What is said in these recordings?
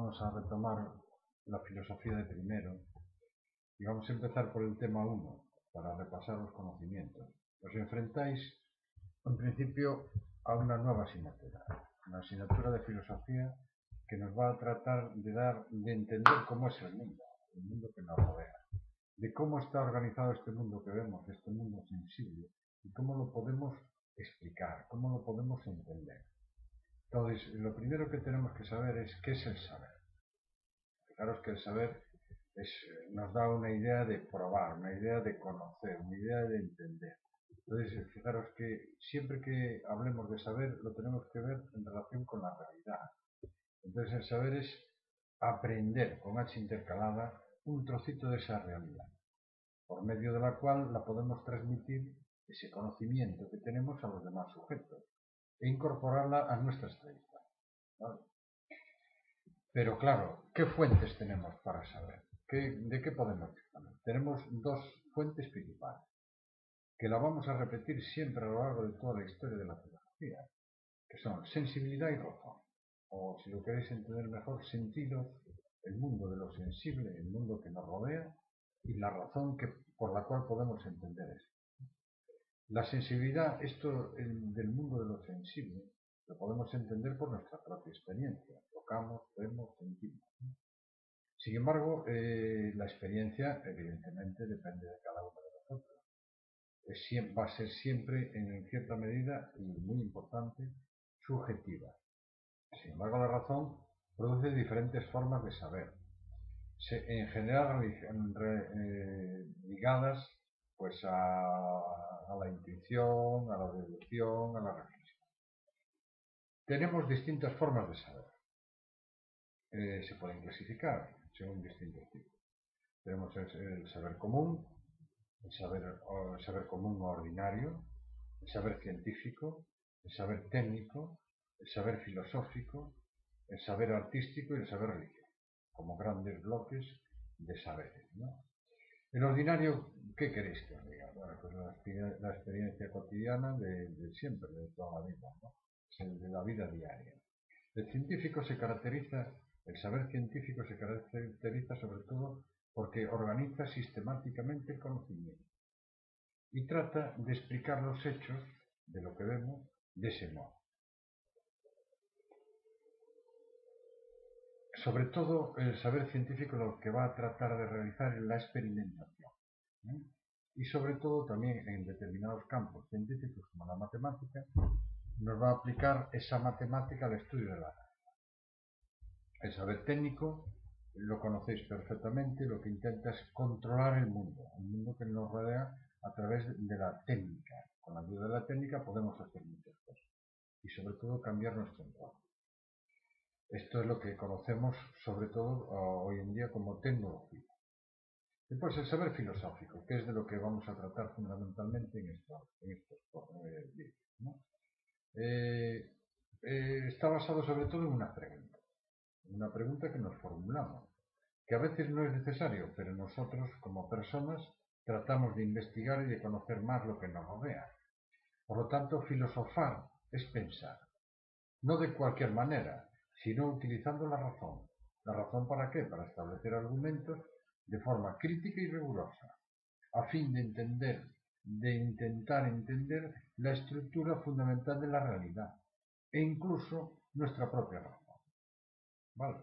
vamos a retomar la filosofía de primero y vamos a empezar por el tema 1 para repasar los conocimientos. Os enfrentáis en principio a una nueva asignatura, una asignatura de filosofía que nos va a tratar de entender cómo es el mundo que nos rodea, de cómo está organizado este mundo que vemos, este mundo sensible, y cómo lo podemos explicar, cómo lo podemos entender. Entonces, lo primero que tenemos que saber es qué es el saber. Fijaros que el saber nos da una idea de probar, una idea de conocer, una idea de entender. Entonces, fijaros que siempre que hablemos de saber, lo tenemos que ver en relación con la realidad. Entonces, el saber es aprender, con H intercalada, un trocito de esa realidad, por medio de la cual la podemos transmitir ese conocimiento que tenemos a los demás sujetos e incorporarla a nuestra experiencia, ¿vale? Pero claro, ¿qué fuentes tenemos para saber? ¿De qué podemos disponer? Tenemos dos fuentes principales, que la vamos a repetir siempre a lo largo de toda la historia de la filosofía, que son sensibilidad y razón, o si lo queréis entender mejor, sentidos, el mundo de lo sensible, el mundo que nos rodea, y la razón por la cual podemos entender eso. La sensibilidad, esto del mundo de lo sensible, lo podemos entender por nuestra propia experiencia. Tocamos, vemos, sentimos. Sin embargo, la experiencia, evidentemente, depende de cada uno de nosotros. Va a ser siempre, en cierta medida, y muy importante, subjetiva. Sin embargo, la razón produce diferentes formas de saber, en general ligadas pues a la intuición, a la deducción, a la reflexión. Tenemos distintas formas de saber. Se pueden clasificar según distintos tipos. Tenemos el saber común, el saber común o ordinario, el saber científico, el saber técnico, el saber filosófico, el saber artístico y el saber religioso, como grandes bloques de saberes, ¿no? El ordinario, ¿qué queréis que os diga? Bueno, pues la experiencia cotidiana de siempre, de toda la vida, ¿no? Es el de la vida diaria. El saber científico se caracteriza sobre todo porque organiza sistemáticamente el conocimiento y trata de explicar los hechos de lo que vemos de ese modo. Sobre todo, el saber científico lo que va a tratar de realizar es la experimentación, ¿eh? Y sobre todo también en determinados campos científicos como la matemática, nos va a aplicar esa matemática al estudio de la realidad. El saber técnico lo conocéis perfectamente, lo que intenta es controlar el mundo que nos rodea a través de la técnica. Con la ayuda de la técnica podemos hacer muchas cosas y sobre todo cambiar nuestro entorno. Esto es lo que conocemos sobre todo hoy en día como tecnología. Después el saber filosófico, que es de lo que vamos a tratar fundamentalmente en estos vídeos, ¿no? Está basado sobre todo en una pregunta que nos formulamos, que a veces no es necesario, pero nosotros como personas tratamos de investigar y de conocer más lo que nos rodea. Por lo tanto, filosofar es pensar, no de cualquier manera, sino utilizando la razón. ¿La razón para qué? Para establecer argumentos de forma crítica y rigurosa, a fin de intentar entender la estructura fundamental de la realidad e incluso nuestra propia razón. ¿Vale?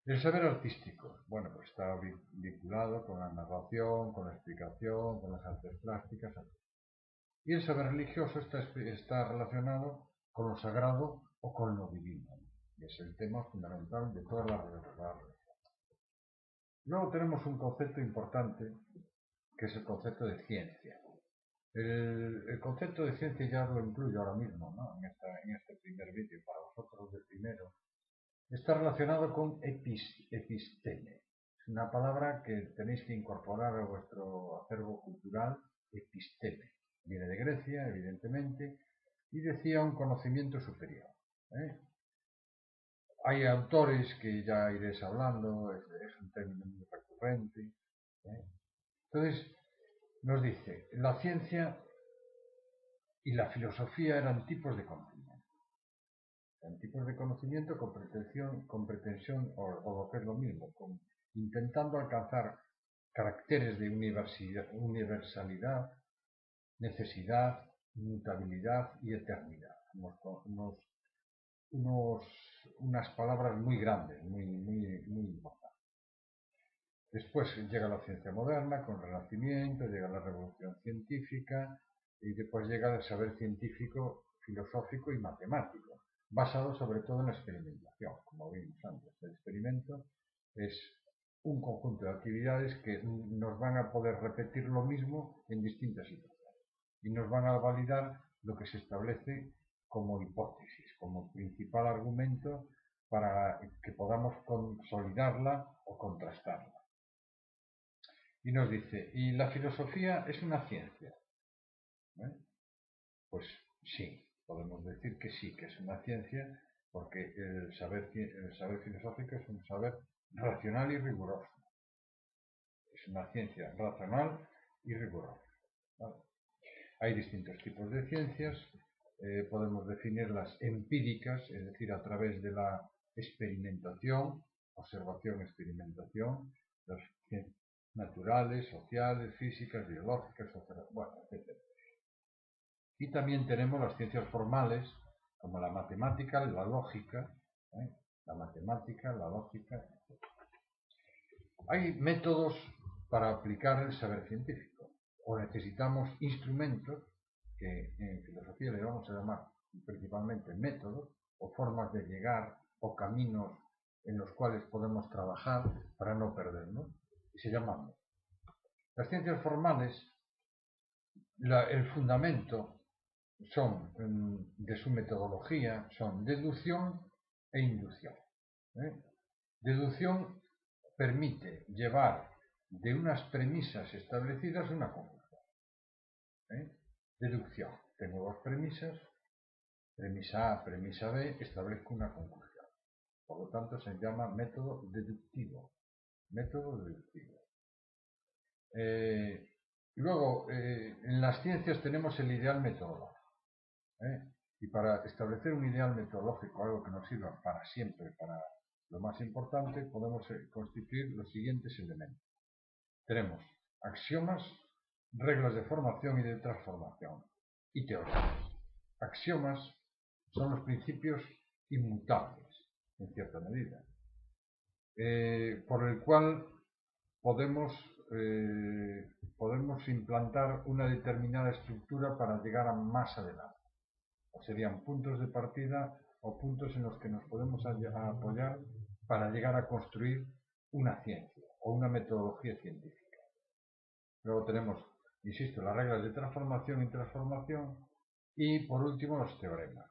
El saber artístico, bueno, pues está vinculado con la narración, con la explicación, con las artes plásticas. Y el saber religioso está relacionado con lo sagrado o con lo divino. Y es el tema fundamental de todas las religiones. Luego tenemos un concepto importante, que es el concepto de ciencia. El concepto de ciencia ya lo incluyo ahora mismo, ¿no? en este primer vídeo, para vosotros de primero. Está relacionado con episteme. Es una palabra que tenéis que incorporar a vuestro acervo cultural, episteme. Viene de Grecia, evidentemente, y decía un conocimiento superior, ¿eh? Hay autores que ya iréis hablando, es un término muy recurrente, ¿eh? Entonces, nos dice, la ciencia y la filosofía eran tipos de conocimiento. En tipos de conocimiento con pretensión o lo que es lo mismo, intentando alcanzar caracteres de universalidad, necesidad, inmutabilidad y eternidad. Unas palabras muy grandes, muy importantes. Después llega la ciencia moderna con el Renacimiento, llega la Revolución Científica y después llega el saber científico, filosófico y matemático, basado sobre todo en la experimentación, como vimos antes. El experimento es un conjunto de actividades que nos van a poder repetir lo mismo en distintas situaciones y nos van a validar lo que se establece como hipótesis, como principal argumento para que podamos consolidarla o contrastarla. Y nos dice, ¿y la filosofía es una ciencia? Pues sí, podemos decir que sí, que es una ciencia, porque el saber filosófico es un saber racional y riguroso. Es una ciencia racional y rigurosa. ¿Vale? Hay distintos tipos de ciencias, podemos definirlas empíricas, es decir, a través de la experimentación, observación-experimentación, las ciencias naturales, sociales, físicas, biológicas, bueno, etc. Y también tenemos las ciencias formales, como la matemática, la lógica, la matemática, la lógica, etc. Hay métodos para aplicar el saber científico, o necesitamos instrumentos, que en filosofía le vamos a llamar principalmente métodos, o formas de llegar, o caminos en los cuales podemos trabajar para no perdernos, y se llaman. Las ciencias formales, el fundamento de su metodología son deducción e inducción. Deducción permite llevar de unas premisas establecidas una conclusión. Deducción. Tengo dos premisas, premisa A, premisa B, establezco una conclusión. Por lo tanto, se llama método deductivo. Método deductivo. Luego, en las ciencias tenemos el ideal metodológico. Y para establecer un ideal metodológico, algo que nos sirva para siempre, para lo más importante, podemos constituir los siguientes elementos. Tenemos axiomas, reglas de formación y de transformación, y teorías. Axiomas son los principios inmutables, en cierta medida, por el cual podemos implantar una determinada estructura para llegar a más adelante. O serían puntos de partida o puntos en los que nos podemos apoyar para llegar a construir una ciencia o una metodología científica. Luego tenemos, insisto, las reglas de transformación y transformación, y por último los teoremas,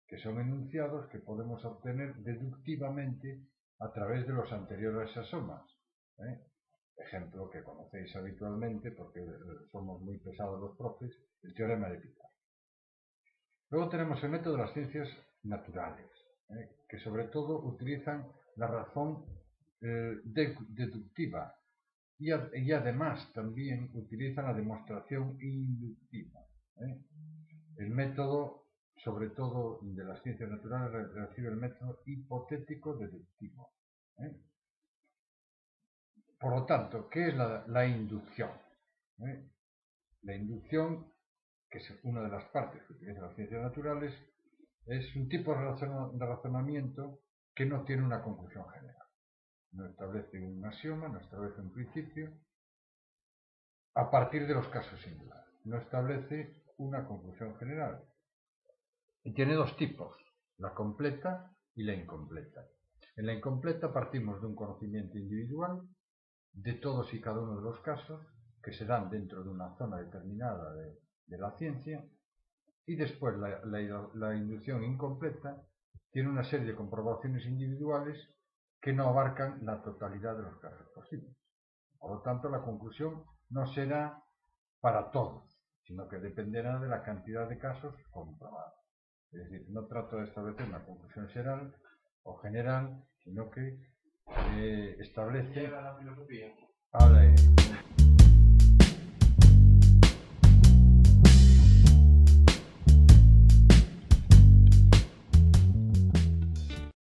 que son enunciados que podemos obtener deductivamente a través de los anteriores axiomas. Ejemplo que conocéis habitualmente porque somos muy pesados los profes, el teorema de Pitágoras. Luego tenemos el método de las ciencias naturales, que sobre todo utilizan la razón deductiva y además también utilizan la demostración inductiva. El método, sobre todo de las ciencias naturales, recibe el método hipotético deductivo. Por lo tanto, ¿qué es la inducción? La inducción, que es una de las partes que utilizan las ciencias naturales, es un tipo de razonamiento que no tiene una conclusión general. No establece un axioma, no establece un principio, a partir de los casos singulares. No establece una conclusión general. Y tiene dos tipos, la completa y la incompleta. En la incompleta partimos de un conocimiento individual de todos y cada uno de los casos que se dan dentro de una zona determinada de la ciencia, y después la inducción incompleta tiene una serie de comprobaciones individuales que no abarcan la totalidad de los casos posibles. Por lo tanto, la conclusión no será para todos, sino que dependerá de la cantidad de casos comprobados. Es decir, no trato de establecer una conclusión general, sino que establece...